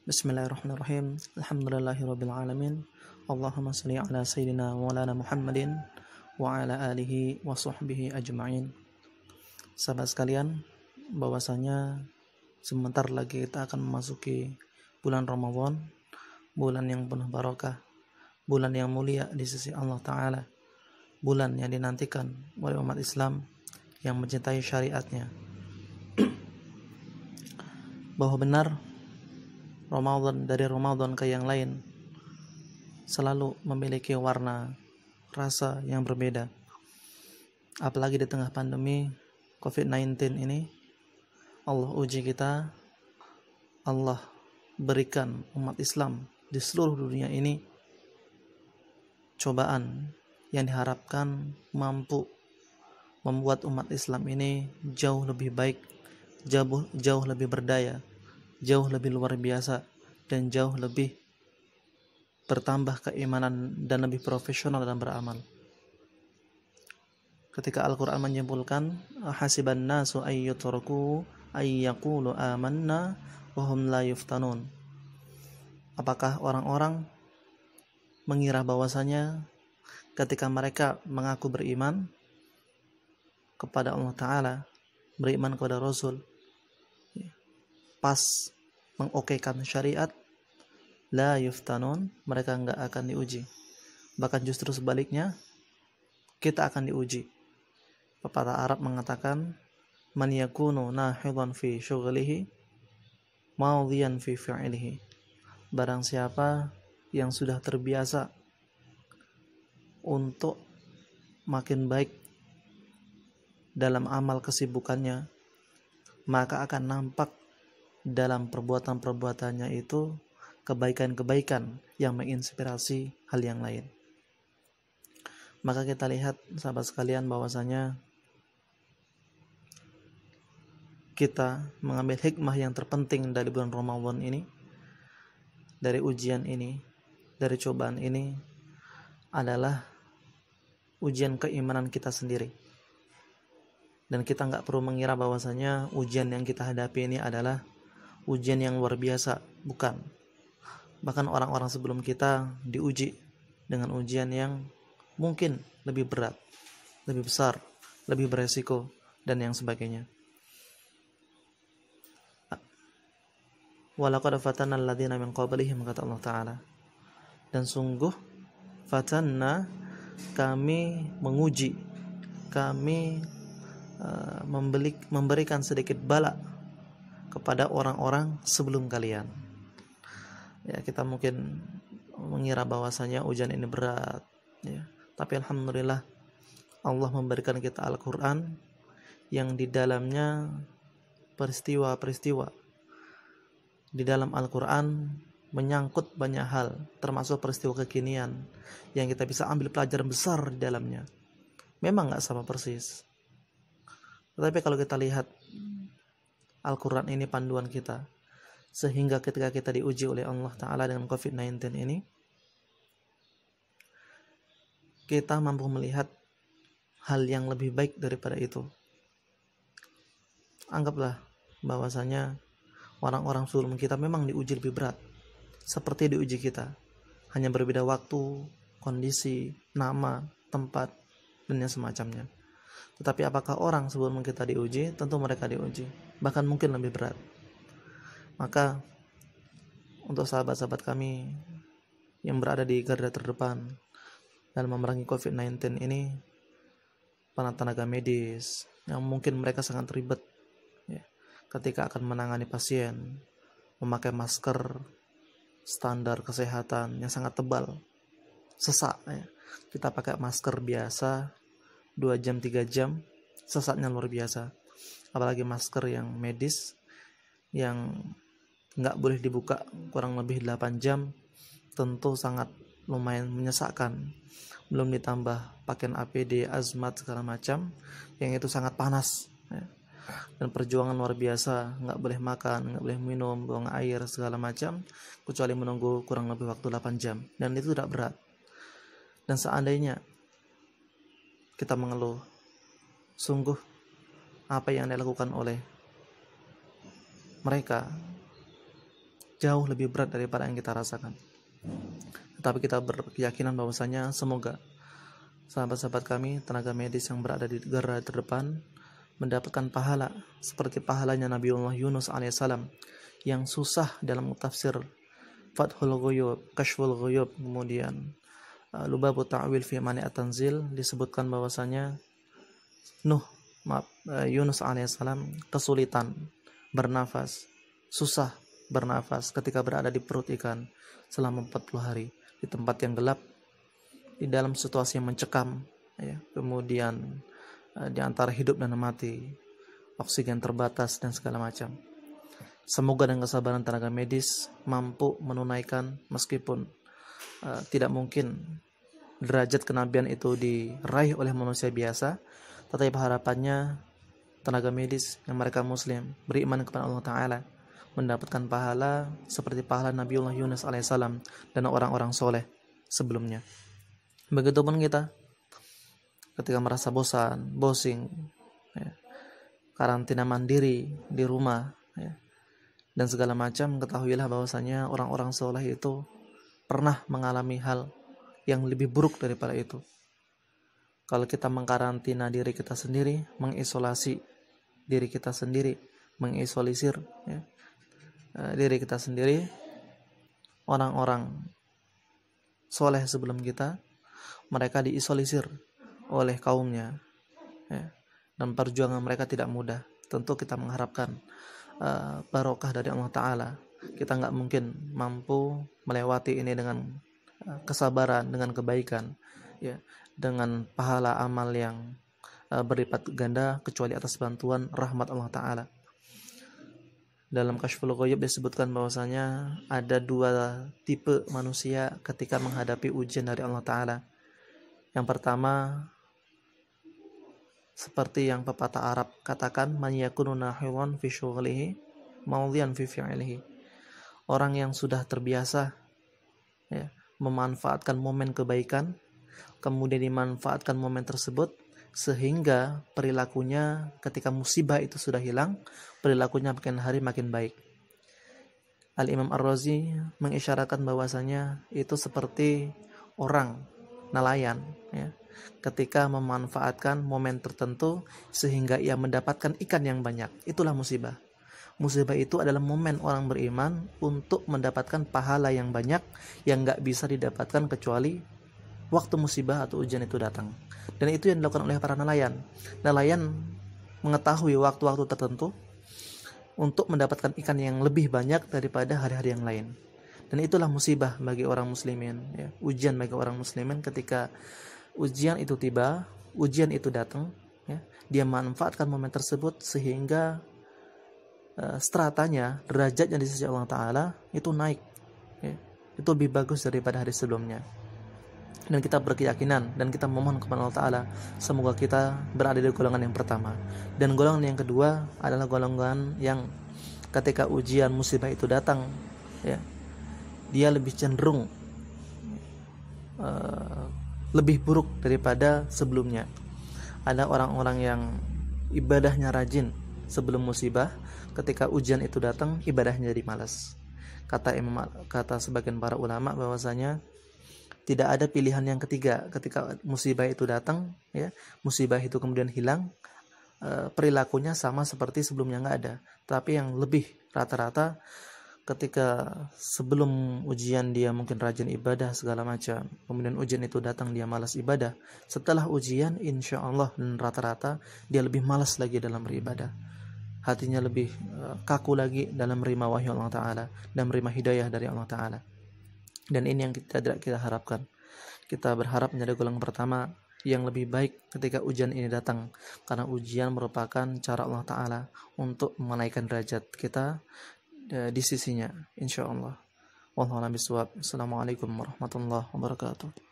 Bismillahirrahmanirrahim. Alhamdulillahirabbil alamin. Allahumma shalli ala sayyidina wa maulana Muhammadin wa ala alihi wa sahbihi ajma'in. Sahabat sekalian, bahwasanya sebentar lagi kita akan memasuki bulan Ramadan, bulan yang penuh barakah, bulan yang mulia di sisi Allah Ta'ala, bulan yang dinantikan oleh umat Islam yang mencintai syariatnya. Bahwa benar Ramadan dari Ramadan ke yang lain selalu memiliki warna rasa yang berbeda. Apalagi di tengah pandemi COVID-19 ini, Allah uji kita, Allah berikan umat Islam di seluruh dunia ini cobaan yang diharapkan mampu membuat umat Islam ini jauh lebih baik, jauh lebih berdaya, jauh lebih luar biasa, dan jauh lebih bertambah keimanan dan lebih profesional dalam beramal. Ketika Al-Quran menyimpulkan, hasiban nasu ayyutraku ayyaqulu amanna wa hum la yuftanun. Apakah orang-orang mengira bahwasanya ketika mereka mengaku beriman kepada Allah Ta'ala, beriman kepada Rasul, pas mengokekan syariat, la yuftanun, mereka enggak akan diuji. Bahkan justru sebaliknya, kita akan diuji. Pepatah Arab mengatakan, man yakunu nahidan fi syughlihi maudhiyan fi fi'lihi. Barang siapa yang sudah terbiasa untuk makin baik dalam amal kesibukannya, maka akan nampak dalam perbuatan-perbuatannya itu kebaikan-kebaikan yang menginspirasi hal yang lain. Maka kita lihat sahabat sekalian bahwasanya kita mengambil hikmah yang terpenting dari bulan Ramadan ini, dari ujian ini, dari cobaan ini adalah ujian keimanan kita sendiri. Dan kita nggak perlu mengira bahwasanya ujian yang kita hadapi ini adalah ujian yang luar biasa, bukan. Bahkan orang-orang sebelum kita diuji dengan ujian yang mungkin lebih berat, lebih besar, lebih beresiko, dan yang sebagainya. Walaqad fatanna alladziina min qablihim, kata Allah Ta'ala. Dan sungguh fatanna, kami menguji, kami memberikan sedikit bala kepada orang-orang sebelum kalian. Ya, kita mungkin mengira bahwasanya ujian ini berat, ya. Tapi alhamdulillah Allah memberikan kita Al-Quran yang di dalamnya peristiwa-peristiwa. Di dalam Al-Quran menyangkut banyak hal, termasuk peristiwa kekinian yang kita bisa ambil pelajaran besar di dalamnya. Memang gak sama persis, tetapi kalau kita lihat Al-Quran ini panduan kita, sehingga ketika kita diuji oleh Allah Ta'ala dengan COVID-19 ini, kita mampu melihat hal yang lebih baik daripada itu. Anggaplah bahwasanya orang-orang sebelum kita memang diuji lebih berat, seperti diuji kita, hanya berbeda waktu, kondisi, nama, tempat, dan yang semacamnya. Tetapi apakah orang sebelum kita diuji? Tentu mereka diuji, bahkan mungkin lebih berat. Maka untuk sahabat-sahabat kami yang berada di garda terdepan dalam memerangi COVID-19 ini, para tenaga medis yang mungkin mereka sangat ribet, ya, ketika akan menangani pasien, memakai masker standar kesehatan yang sangat tebal, sesak, ya. Kita pakai masker biasa 2 jam 3 jam, sesaknya luar biasa. Apalagi masker yang medis yang nggak boleh dibuka kurang lebih 8 jam, tentu sangat lumayan menyesakkan. Belum ditambah pakaian APD, hazmat segala macam yang itu sangat panas, ya. Dan perjuangan luar biasa, nggak boleh makan, nggak boleh minum, buang air segala macam, kecuali menunggu kurang lebih waktu 8 jam. Dan itu tidak berat. Dan seandainya kita mengeluh, sungguh apa yang dilakukan oleh mereka jauh lebih berat daripada yang kita rasakan. Tetapi kita berkeyakinan bahwasanya semoga sahabat-sahabat kami, tenaga medis yang berada di garda terdepan, mendapatkan pahala seperti pahalanya Nabiullah Yunus alaihissalam yang susah dalam tafsir Fathul Ghuyub, Kashful Ghuyub, kemudian Lubabu Ta'wil fi Mani At-Tanzil, disebutkan bahwasanya Yunus alaihissalam kesulitan bernafas, susah bernafas ketika berada di perut ikan selama 40 hari di tempat yang gelap, di dalam situasi yang mencekam, ya. Kemudian di antara hidup dan mati, oksigen terbatas dan segala macam. Semoga dengan kesabaran tenaga medis mampu menunaikan, meskipun tidak mungkin derajat kenabian itu diraih oleh manusia biasa, tetapi harapannya tenaga medis yang mereka muslim, beriman kepada Allah Ta'ala, mendapatkan pahala seperti pahala Nabiullah Yunus alaihissalam dan orang-orang soleh sebelumnya. Begitupun kita ketika merasa bosan, boring, ya, karantina mandiri di rumah, ya, dan segala macam, ketahuilah bahwasanya orang-orang soleh itu pernah mengalami hal yang lebih buruk daripada itu. Kalau kita mengkarantina diri kita sendiri, mengisolasi diri kita sendiri, mengisolisir, ya, diri kita sendiri, orang-orang soleh sebelum kita, mereka diisolisir oleh kaumnya, ya, dan perjuangan mereka tidak mudah. Tentu kita mengharapkan barokah dari Allah Ta'ala. Kita nggak mungkin mampu melewati ini dengan kesabaran, dengan kebaikan, ya, dengan pahala amal yang berlipat ganda, kecuali atas bantuan rahmat Allah Ta'ala. Dalam Kashful Ghuyub disebutkan bahwasanya ada dua tipe manusia ketika menghadapi ujian dari Allah Ta'ala. Yang pertama, seperti yang pepatah Arab katakan, man yakunu nahiwan fi syughlihi maudhiyan fi fi'lihi. Orang yang sudah terbiasa, ya, memanfaatkan momen kebaikan, kemudian dimanfaatkan momen tersebut sehingga perilakunya ketika musibah itu sudah hilang, perilakunya makin hari makin baik. Al-Imam Ar-Razi mengisyaratkan bahwasanya itu seperti orang nelayan, ya, ketika memanfaatkan momen tertentu sehingga ia mendapatkan ikan yang banyak. Itulah musibah. Musibah itu adalah momen orang beriman untuk mendapatkan pahala yang banyak yang gak bisa didapatkan kecuali waktu musibah atau ujian itu datang. Dan itu yang dilakukan oleh para nelayan. Nelayan mengetahui waktu-waktu tertentu untuk mendapatkan ikan yang lebih banyak daripada hari-hari yang lain. Dan itulah musibah bagi orang muslimin, ya. Ujian bagi orang muslimin ketika ujian itu tiba, ujian itu datang, ya. Dia manfaatkan momen tersebut sehingga stratanya, derajatnya di sisi Allah Ta'ala itu naik, ya. Itu lebih bagus daripada hari sebelumnya. Dan kita berkeyakinan dan kita memohon kepada Allah Ta'ala semoga kita berada di golongan yang pertama. Dan golongan yang kedua adalah golongan yang ketika ujian musibah itu datang, ya, dia lebih cenderung lebih buruk daripada sebelumnya. Ada orang-orang yang ibadahnya rajin sebelum musibah, ketika ujian itu datang ibadahnya jadi malas. Kata sebagian para ulama bahwasanya tidak ada pilihan yang ketiga ketika musibah itu datang, ya, musibah itu kemudian hilang, perilakunya sama seperti sebelumnya nggak ada. Tapi yang lebih rata-rata ketika sebelum ujian dia mungkin rajin ibadah segala macam, kemudian ujian itu datang dia malas ibadah. Setelah ujian insya Allah dan rata-rata dia lebih malas lagi dalam beribadah, hatinya lebih kaku lagi dalam menerima wahyu Allah Ta'ala dan menerima hidayah dari Allah Ta'ala. Dan ini yang tidak kita harapkan. Kita berharap menjadi golongan pertama yang lebih baik ketika ujian ini datang, karena ujian merupakan cara Allah Ta'ala untuk menaikkan derajat kita di sisinya, insya Allah. Wallahu a'lam bishawab. Assalamualaikum warahmatullahi wabarakatuh.